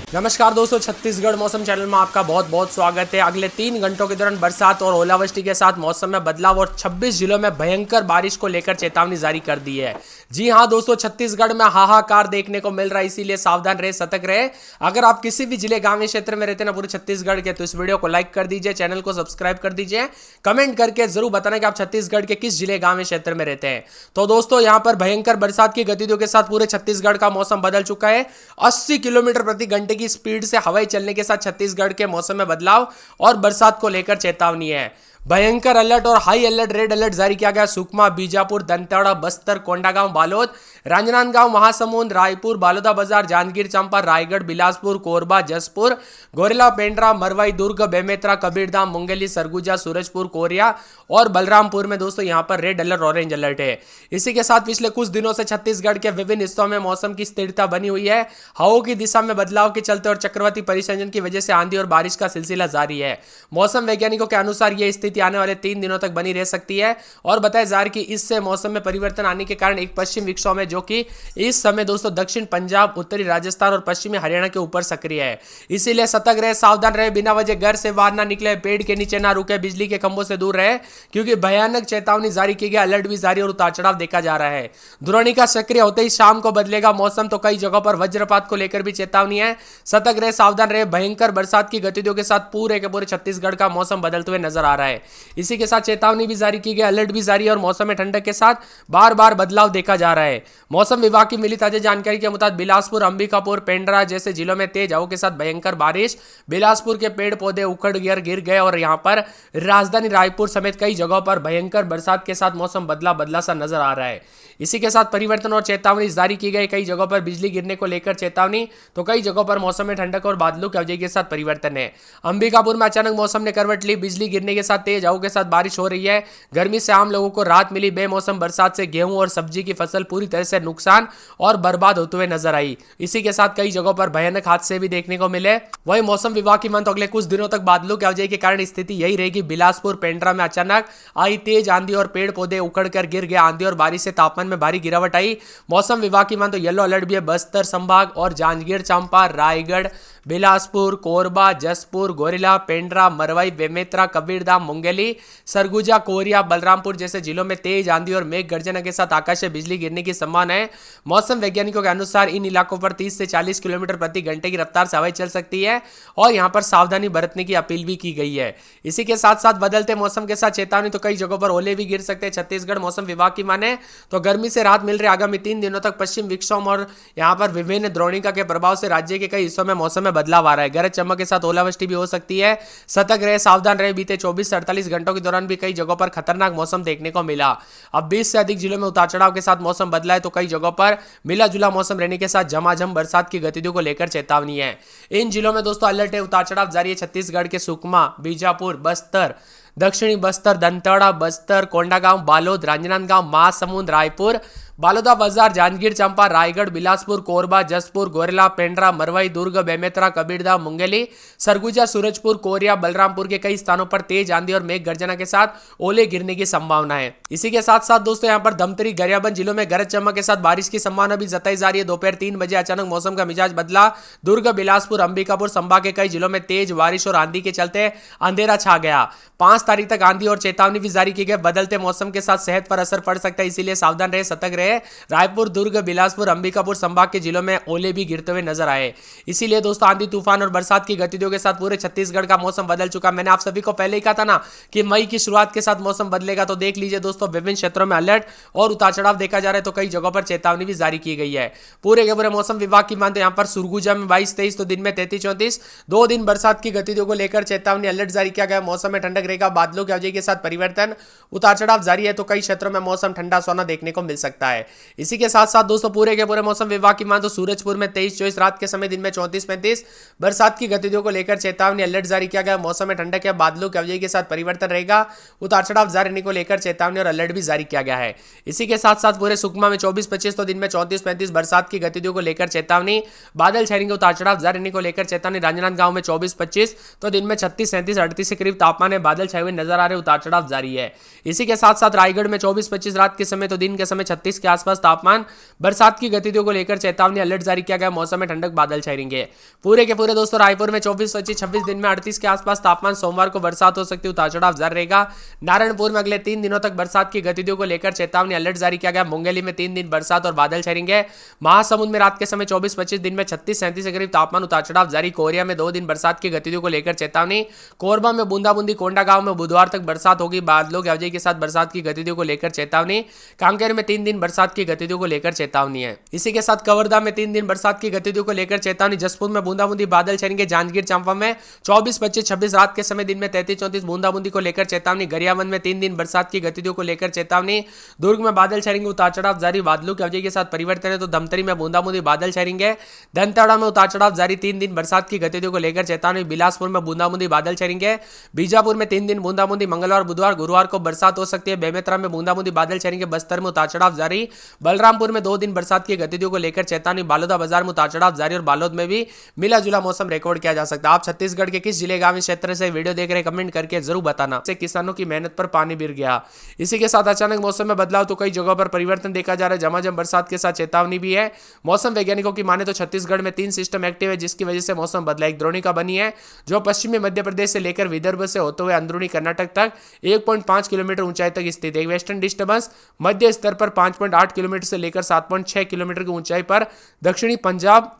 नमस्कार दोस्तों, छत्तीसगढ़ मौसम चैनल में आपका बहुत बहुत स्वागत है। अगले 3 घंटों के दौरान बरसात और ओलावृष्टि के साथ मौसम में बदलाव और 26 जिलों में भयंकर बारिश को लेकर चेतावनी जारी कर दी है। जी हां दोस्तों, छत्तीसगढ़ में हाहाकार देखने को मिल रहा है, इसीलिए सावधान रहे, सतर्क रहे। अगर आप किसी भी जिले गांव क्षेत्र में रहते हैं ना पूरे छत्तीसगढ़ के, तो इस वीडियो को लाइक कर दीजिए, चैनल को सब्सक्राइब कर दीजिए, कमेंट करके जरूर बताना कि आप छत्तीसगढ़ के किस जिले गांव क्षेत्र में रहते हैं। तो दोस्तों यहां पर भयंकर बरसात की गतिविधियों के साथ पूरे छत्तीसगढ़ का मौसम बदल चुका है। 80 किलोमीटर प्रति घंटे की स्पीड से हवाई चलने के साथ छत्तीसगढ़ के मौसम में बदलाव और बरसात को लेकर चेतावनी है। भयंकर अलर्ट और हाई अलर्ट, रेड अलर्ट जारी किया गया। सुकमा, बीजापुर, दंतेवाड़ा, बस्तर, कोंडागांव, बालोद, राजनांदगांव, महासमुंद, रायपुर, बालोदाबाजार, जांजगीर चांपा, रायगढ़, बिलासपुर, कोरबा, जसपुर, गोरेला, पेंड्रा, मरवाई, दुर्ग, बेमेतरा, कबीरधाम, मुंगेली, सरगुजा, सूरजपुर, कोरिया और बलरामपुर में दोस्तों यहां पर रेड अलर्ट, ऑरेंज अलर्ट है। इसी के साथ पिछले कुछ दिनों से छत्तीसगढ़ के विभिन्न हिस्सों में मौसम की स्थिरता बनी हुई है। हवाओं की दिशा में बदलाव के चलते और चक्रवाती परिसंचरण की वजह से आंधी और बारिश का सिलसिला जारी है। मौसम वैज्ञानिकों के अनुसार यह स्थिति आने वाले 3 दिनों तक बनी रह सकती है और बताया जा रहा है कि इससे मौसम में परिवर्तन आने के कारण एक पश्चिम विक्षोभ है जो कि इस समय दोस्तों दक्षिण पंजाब, उत्तरी राजस्थान और पश्चिमी हरियाणा के ऊपर सक्रिय है। इसीलिए सतर्क रहे, सावधान रहे, बिना वजह घर से बाहर ना निकले, पेड़ के नीचे ना रुके, बिजली के खंभों से दूर रहे, क्योंकि भयानक चेतावनी जारी की गई, अलर्ट भी जारी और उतार चढ़ाव देखा जा रहा है। द्रोणिका सक्रिय होते ही शाम को बदलेगा मौसम, तो कई जगहों पर वज्रपात को लेकर भी चेतावनी है। सतर्क रहे, सावधान रहे। भयंकर बरसात की गतिविधियों के साथ पूरे के पूरे छत्तीसगढ़ का मौसम बदलते हुए नजर आ रहा है। इसी के साथ चेतावनी भी जारी की गई, अलर्ट भी जारी है और मौसम में ठंडक के साथ बार बार बदलाव देखा जा रहा है। मौसम विभाग की मिली ताजा जानकारी के मुताबिक बिलासपुर, अंबिकापुर, पेंड्रा जैसे जिलों में तेज हवाओं के साथ भयंकर बारिश, बिलासपुर के पेड़ पौधे उखड़ गिर गए और यहां पर राजधानी रायपुर समेत कई जगहों पर भयंकर बरसात के साथ मौसम बदला बदला सा नजर आ रहा है। इसी के साथ परिवर्तन और चेतावनी जारी की गई, कई जगहों पर बिजली गिरने को लेकर चेतावनी, तो कई जगहों पर मौसम में ठंडक और बादलों की अवधि के साथ परिवर्तन है। अंबिकापुर में अचानक मौसम ने करवट ली, बिजली गिरने के साथ तेज हवाओं के साथ बारिश हो रही है। गर्मी से आम लोगों को राहत मिली। बेमौसम बरसात से गेहूं और सब्जी की फसल पूरी तरह से नुकसान और बर्बाद होते हुए नजर आई। इसी के साथ कई जगहों पर भयानक हादसे भी देखने को मिले। वहीं मौसम विभाग की माने तो अगले कुछ दिनों तक बादलों की अवधि के कारण स्थिति यही रहेगी। बिलासपुर, पेंड्रा में अचानक आई तेज आंधी और पेड़ पौधे उखड़कर गिर गए। आंधी और बारिश से तापमान में भारी गिरावट आई। मौसम विभाग की माने तो येलो अलर्ट भी है। बस्तर संभाग और जांजगीर चांपा, रायगढ़, बिलासपुर, कोरबा, जसपुर, गोरेला, पेंड्रा, मरवाई, बेमेतरा, कबीरधाम, मुंगेली, सरगुजा, कोरिया, बलरामपुर जैसे जिलों में तेज आंधी और मेघ गर्जना के साथ आकाशीय बिजली गिरने की संभावना है। मौसम वैज्ञानिकों के अनुसार इन इलाकों पर 30 से 40 किलोमीटर प्रति घंटे की रफ्तार से हवाएं चल सकती है और यहां पर सावधानी बरतने की अपील भी की गई है। इसी के साथ साथ बदलते मौसम के साथ चेतावनी, तो कई जगहों पर ओले भी गिर सकते हैं। छत्तीसगढ़ मौसम विभाग की माने तो गर्मी से राहत मिल रही है। आगामी 3 दिनों तक पश्चिम विक्षोभ और यहां पर विभिन्न द्रोणिका के प्रभाव से राज्य के कई हिस्सों में मौसम में बदलाव आ रहा है। गरज चमक के साथ ओलावृष्टि भी हो सकती है। सतर्क रहे, सावधान रहे। बीते 24 से 48 घंटों के दौरान भी कई जगहों पर खतरनाक मौसम देखने को मिला। अब 20 से अधिक जिलों में उतार चढ़ाव के साथ मौसम बदला है, तो कई जगहों पर मिला जुला मौसम रहने के साथ झमाझम बरसात की गतिविधियों को लेकर चेतावनी है। इन जिलों में दोस्तों अलर्ट है, उतार चढ़ाव जारी है। छत्तीसगढ़ के सुकमा, बीजापुर, बस्तर, दक्षिणी बस्तर, दंतेवाड़ा, बस्तर, कोंडागांव, बालोद, राजनांदगांव, महासमुंद, रायपुर, बालोदाबाजार, जांजगीर चांपा, रायगढ़, बिलासपुर, कोरबा, जसपुर, गोरेला, पेंड्रा, मरवाई, दुर्ग, बेमेतरा, कबीरधाम, मुंगेली, सरगुजा, सूरजपुर, कोरिया, बलरामपुर के कई स्थानों पर तेज आंधी और मेघ गर्जना के साथ ओले गिरने की संभावना है। इसी के साथ साथ दोस्तों यहां पर धमतरी, गरियाबंद जिलों में गरज चमक के साथ बारिश की संभावना भी जताई जा रही है। दोपहर 3 बजे अचानक मौसम का मिजाज बदला। दुर्ग, बिलासपुर, अंबिकापुर संभाग के कई जिलों में तेज बारिश और आंधी के चलते अंधेरा छा गया। 5 तारीख तक आंधी और चेतावनी भी जारी की गई। बदलते मौसम के साथ सेहत पर असर पड़ सकता है, इसीलिए सावधान रहे, सतर्क रहे। रायपुर, दुर्ग, बिलासपुर, अंबिकापुर संभाग के जिलों में ओले भी गिरते हुए नजर आए। इसीलिए दोस्तों आंधी तूफान और बरसात की गतिविधियों के साथ पूरे छत्तीसगढ़ का मौसम बदल चुका। मैंने आप सभी को पहले ही कहा था ना कि मई की शुरुआत के साथ मौसम बदलेगा, तो देख लीजिए दोस्तों विभिन्न क्षेत्रों में अलर्ट और उतार चढ़ाव देखा जा रहा है, तो कई जगहों पर चेतावनी भी जारी की गई है। पूरे के पूरे मौसम विभाग की मानते यहाँ पर सुरगुजा में 22-23, तो दिन में 33-34, 2 दिन बरसात की गतिविधियों को लेकर चेतावनी, अलर्ट जारी किया गया। मौसम में ठंडक रहेगा, बादलों की अवधि के साथ परिवर्तन, उतार चढ़ाव जारी है, तो कई क्षेत्रों में मौसम ठंडा सोना देखने को मिल सकता है। इसी के साथ साथ दोस्तों पूरे के पूरे मौसम विभाग की मान तो सूरजपुर में 23-24 रात के समय, दिन में 34-35 बरसात की गतिविधियों को लेकर चेतावनी, अलर्ट जारी किया गया। मौसम में ठंडक या बादलों की अवधि के साथ परिवर्तन रहेगा, उतार चढ़ाव जारी रहने को लेकर चेतावनी और अलर्ट भी जारी किया गया है। इसी के साथ साथ पूरे सुकमा में 24-25, तो दिन में 34-35 बरसात की गतिविधियों को लेकर चेतावनी, बादल छाने के उतार चढ़ाव जारी रहने को लेकर चेतावनी। राजनांदगांव में 24-25, तो दिन में 36-37-38 के करीब तापमान है, बादल छाए हुए नजर आ रहे, उतार चढ़ाव जारी है। इसी के साथ साथ रायगढ़ में 24-25 रात के समय, तो दिन के समय 36 के के आसपास तापमान, बरसात की गतिविधियों को लेकर चेतावनी, अलर्ट जारी किया गया। मौसम में ठंडक, बादल छाएंगे पूरे के पूरे दोस्तों। रायपुर में 24, 25, 26 दिन में 38 के आसपास तापमान। सोमवार को बरसात हो सकती है, उतार चढ़ाव जारी रहेगा। नारायणपुर में अगले 3 दिनों तक बरसात की गतिविधियों को लेकर चेतावनी, अलर्ट जारी किया गया। मुंगेली में 3 दिन बरसात और बादल छाएंगे। महासमुंद में रात के समय 24, 25 दिन में 36, 37 के करीब तापमान, उतार चढ़ाव जारी। कोरिया में 2 दिन बरसात की गतिविधियों को लेकर चेतावनी। कोरबा में बूंदाबूंदी, कोंडागांव में बुधवार तक बरसात होगी, बादलों की आवाजाही के साथ बरसात की गतिविधियों को लेकर चेतावनी। कांकेर में 3 दिन बरसात की गतिविधियों को लेकर चेतावनी है। इसी के साथ कवर्धा में 3 दिन बरसात की गतिविधियों को लेकर चेतावनी। जसपुर में बूंदाबूंदी, बादल छाएंगे। जांजगीर चांपा में 24, 25, 26 रात के समय, दिन में 33, 34 बूंदाबूंदी को लेकर चेतावनी। गरियाबंद में 3 दिन बरसात की गतिविधियों को लेकर चेतावनी। दुर्ग में बादल छाएंगे, उतार चढ़ाव जारी। बादलों की आवाजाही के साथ परिवर्तन है तो धमतरी में बूंदाबूंदी, बादल छाएंगे। दंतेवाड़ा में उतार चढ़ाव जारी, 3 दिन बरसात की गतिविधियों को लेकर चेतावनी। बिलासपुर में बूंदाबूंदी, बादल छाएंगे। बीजापुर में 3 दिन बूंदाबूंदी, मंगलवार, बुधवार, गुरुवार को बरसात हो सकती है। बेमेतरा में बूंदाबूंदी, बादल छाएंगे। बस्तर में उतार चढ़ाव जारी। बलरामपुर में 2 दिन बरसात की गतिविधियों को लेकर चेतावनी। बालोदा बाजार में उतार चढ़ाव जारी और बालोद में भी मिला जुला मौसम रिकॉर्ड किया जा सकता है। आप छत्तीसगढ़ के किस जिले, गांव, क्षेत्र से वीडियो देख रहे हैं, कमेंट करके जरूर बताना। इससे किसानों की मेहनत पर पानी गिर गया। इसी के साथ अचानक मौसम में बदलाव, तो कई जगहों पर परिवर्तन देखा जा रहा है। झमाझम बरसात के साथ चेतावनी भी है। मौसम वैज्ञानिकों की माने तो छत्तीसगढ़ में 3 सिस्टम एक्टिव है, जिसकी वजह से मौसम बदला। एक द्रोणिका बनी है जो पश्चिमी मध्य प्रदेश से लेकर विदर्भ से होते हुए अंदरूनी कर्नाटक तक 1.5 किलोमीटर ऊंचाई तक स्थित है। एक वेस्टर्न डिस्टर्बेंस मध्य स्तर पर 5.8 किलोमीटर से लेकर 7.6 किलोमीटर की ऊंचाई पर दक्षिणी पंजाब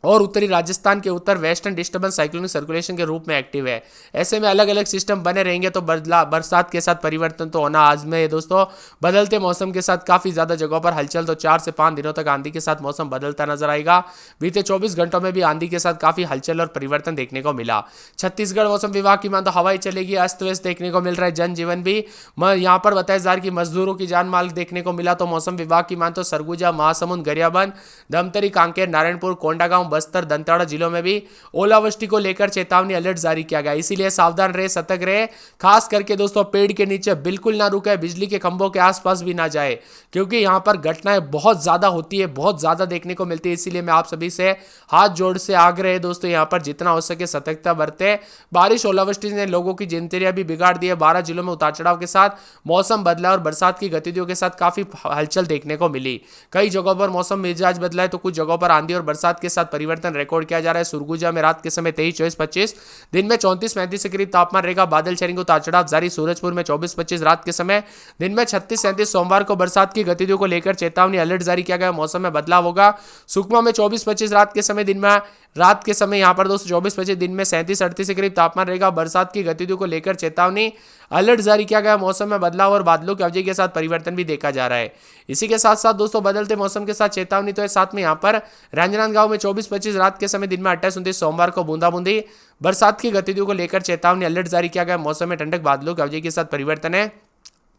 और उत्तरी राजस्थान के उत्तर वेस्टर्न डिस्टर्बेंस साइक्लोनिक सर्कुलेशन के रूप में एक्टिव है। ऐसे में अलग अलग सिस्टम बने रहेंगे तो बरसात के साथ परिवर्तन तो होना आजम है दोस्तों। बदलते मौसम के साथ काफ़ी ज़्यादा जगहों पर हलचल, तो 4 से 5 दिनों तक आंधी के साथ मौसम बदलता नजर आएगा। बीते 24 घंटों में भी आंधी के साथ काफ़ी हलचल और परिवर्तन देखने को मिला। छत्तीसगढ़ मौसम विभाग की मान तो हवाई चलेगी, अस्त व्यस्त देखने को मिल रहा है। जनजीवन भी यहाँ पर बताया जा रहा है कि मजदूरों की जान माल देखने को मिला। तो मौसम विभाग की मान तो सरगुजा, महासमुंद, गरियाबंद, धमतरी, कांकेर, नारायणपुर, कोंडागांव, बस्तर, दंतेवाड़ा जिलों में भी ओलावृष्टि को लेकर चेतावनी, अलर्ट जारी किया गया। इसीलिए सावधान रहे, सतर्क रहे। खास करके दोस्तों पेड़ के नीचे बिल्कुल ना रुके, बिजली के खंभों के आसपास भी ना जाए, क्योंकि यहां पर घटनाएं बहुत ज्यादा होती है, बहुत ज्यादा देखने को मिलती है। इसीलिए मैं आप सभी से हाथ जोड़ से आग्रह है दोस्तों, यहां पर जितना हो सके सतर्कता बरते। बारिश, ओलावृष्टि ने लोगों की दिनचर्या भी बिगाड़ दी है। 12 जिलों में उतार चढ़ाव के साथ मौसम बदला और बरसात की गतिविधियों के साथ काफी हलचल देखने को मिली। कई जगहों पर मौसम मिजाज बदला है तो कुछ जगहों पर आंधी और बरसात के साथ परिवर्तन रिकॉर्ड किया जा रहा है। सुरगुजा में रात के समय 23, 24, 25 दिन में 34, 35 के करीब तापमान रहेगा। बादल छाएंगे, उतार चढ़ाव जारी। सूरजपुर में 24, 25 रात के समय, दिन में 36, 37। सोमवार को बरसात की गतिविधियों को लेकर चेतावनी, अलर्ट जारी किया गया। मौसम में बदलाव होगा। सुकमा में 24, 25 रात के समय, दिन में रात के समय यहाँ पर दोस्तों 24, 25 दिन में 37, 38 के करीब तापमान रहेगा। बरसात की गतिविधियों को लेकर चेतावनी, अलर्ट जारी किया गया। मौसम में बदलाव और बादलों की आवाजाही के साथ परिवर्तन भी देखा जा रहा है। इसी के साथ साथ दोस्तों बदलते मौसम के साथ चेतावनी तो है, साथ में यहाँ पर राजनांदगांव में 24, 25 रात के समय, दिन में 28, 29 सोमवार को बूंदाबूंदी, बरसात की गतिविधियों को लेकर चेतावनी, अलर्ट जारी किया गया। मौसम में ठंडक, बादलों की आवाजाही के साथ परिवर्तन है।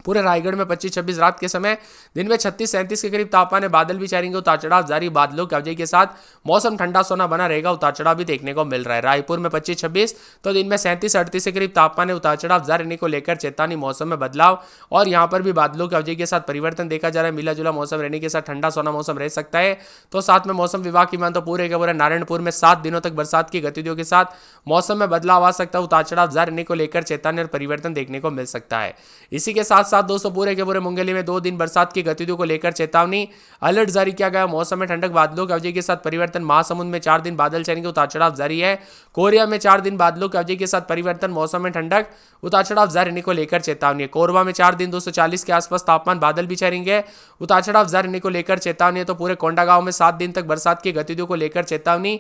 पूरे रायगढ़ में 25, 26 रात के समय, दिन में 36, 37 के करीब तापमान है। बादल भी छाएंगे, उतार चढ़ाव जारी। बादलों की आवाजाही के साथ मौसम ठंडा सोना बना रहेगा, उतार चढ़ाव भी देखने को मिल रहा है। रायपुर में 25, 26 तो दिन में 37, 38 के करीब तापमान है। उतार चढ़ाव जारी रहने को लेकर चेतावनी, मौसम में बदलाव और यहाँ पर भी बादलों की आवाजाही के साथ परिवर्तन देखा जा रहा है। मिला जुला मौसम रहने के साथ ठंडा सोना मौसम रह सकता है। तो साथ में मौसम विभाग की मान तो पूरे के पूरे नारायणपुर में 7 दिनों तक बरसात की गतिविधियों के साथ मौसम में बदलाव आ सकता है। उतार चढ़ाव जारी रहने को लेकर चेतावनी और परिवर्तन देखने को मिल सकता है। इसी के साथ साथ दोस्तों पूरे के पूरे मुंगेली में 2 दिन बरसात की गतिविधियों को लेकर चेतावनी, अलर्ट जारी किया गया। मौसम में ठंडक, बादलों की आवाजाही के साथ परिवर्तन। महासमुंद में 4 दिन बादल छाएंगे, उतार चढ़ाव जारी है। कोरिया में 4 दिन बादलों की आवाजाही के साथ परिवर्तन। मौसम में ठंडक, उतार चढ़ाव जारी रहने को लेकर चेतावनी है। कोरबा में 4 दिन 240 के आसपास तापमान, बादल भी छाएंगे, उतार चढ़ाव जारी रहने को लेकर चेतावनी है। तो पूरे कोंडागांव में 7 दिन तक बरसात की गतिविधियों को लेकर चेतावनी,